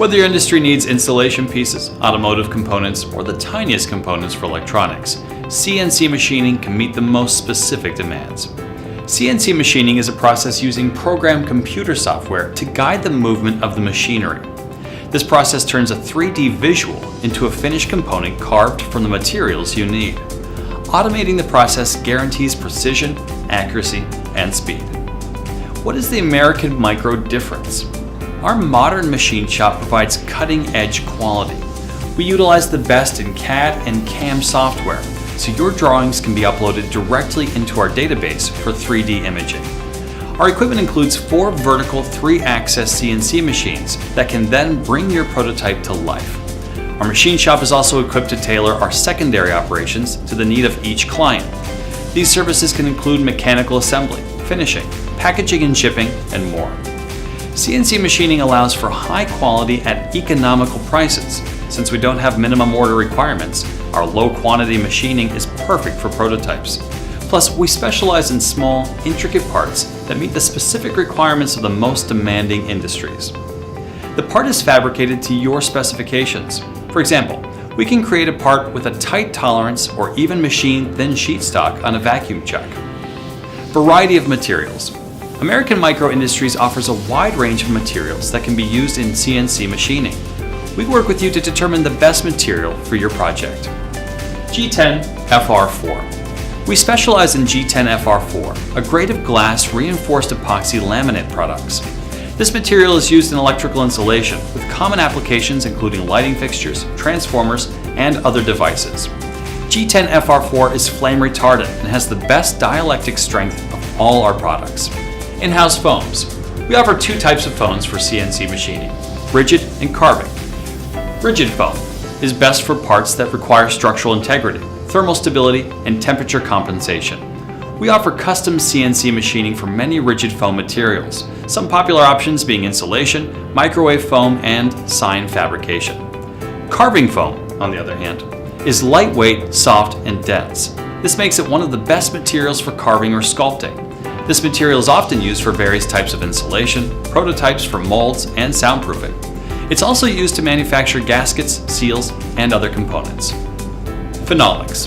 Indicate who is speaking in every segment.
Speaker 1: Whether your industry needs installation pieces, automotive components, or the tiniest components for electronics, CNC machining can meet the most specific demands. CNC machining is a process using programmed computer software to guide the movement of the machinery. This process turns a 3D visual into a finished component carved from the materials you need. Automating the process guarantees precision, accuracy, and speed. What is the American Micro difference? Our modern machine shop provides cutting-edge quality. We utilize the best in CAD and CAM software, so your drawings can be uploaded directly into our database for 3D imaging. Our equipment includes 4 vertical 3-axis CNC machines that can then bring your prototype to life. Our machine shop is also equipped to tailor our secondary operations to the need of each client. These services can include mechanical assembly, finishing, packaging and shipping, and more. CNC machining allows for high quality at economical prices. Since we don't have minimum order requirements, our low quantity machining is perfect for prototypes. Plus, we specialize in small, intricate parts that meet the specific requirements of the most demanding industries. The part is fabricated to your specifications. For example, we can create a part with a tight tolerance or even machine thin sheet stock on a vacuum chuck. Variety of materials. American Micro Industries offers a wide range of materials that can be used in CNC machining. We work with you to determine the best material for your project. G10 FR4. We specialize in G10 FR4, a grade of glass reinforced epoxy laminate products. This material is used in electrical insulation with common applications including lighting fixtures, transformers, and other devices. G10 FR4 is flame retardant and has the best dielectric strength of all our products. In-house foams. We offer 2 types of foams for CNC machining, rigid and carving. Rigid foam is best for parts that require structural integrity, thermal stability, and temperature compensation. We offer custom CNC machining for many rigid foam materials, some popular options being insulation, microwave foam, and sign fabrication. Carving foam, on the other hand, is lightweight, soft, and dense. This makes it one of the best materials for carving or sculpting. This material is often used for various types of insulation, prototypes for molds, and soundproofing. It's also used to manufacture gaskets, seals, and other components. Phenolics.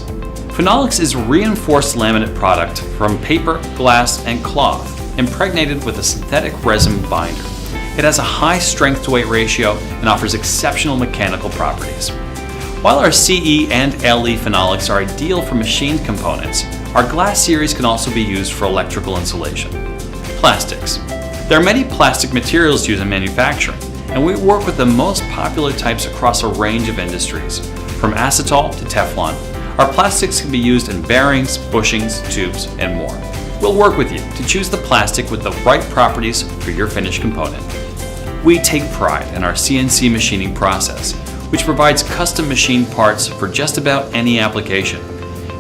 Speaker 1: Phenolics is reinforced laminate product from paper, glass, and cloth, impregnated with a synthetic resin binder. It has a high strength-to-weight ratio and offers exceptional mechanical properties. While our CE and LE phenolics are ideal for machined components, our glass series can also be used for electrical insulation. Plastics. There are many plastic materials used in manufacturing, and we work with the most popular types across a range of industries. From acetal to Teflon, our plastics can be used in bearings, bushings, tubes, and more. We'll work with you to choose the plastic with the right properties for your finished component. We take pride in our CNC machining process, which provides custom machined parts for just about any application.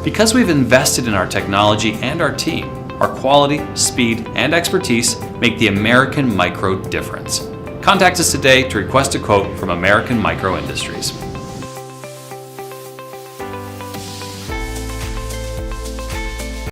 Speaker 1: Because we've invested in our technology and our team, our quality, speed, and expertise make the American Micro difference. Contact us today to request a quote from American Micro Industries.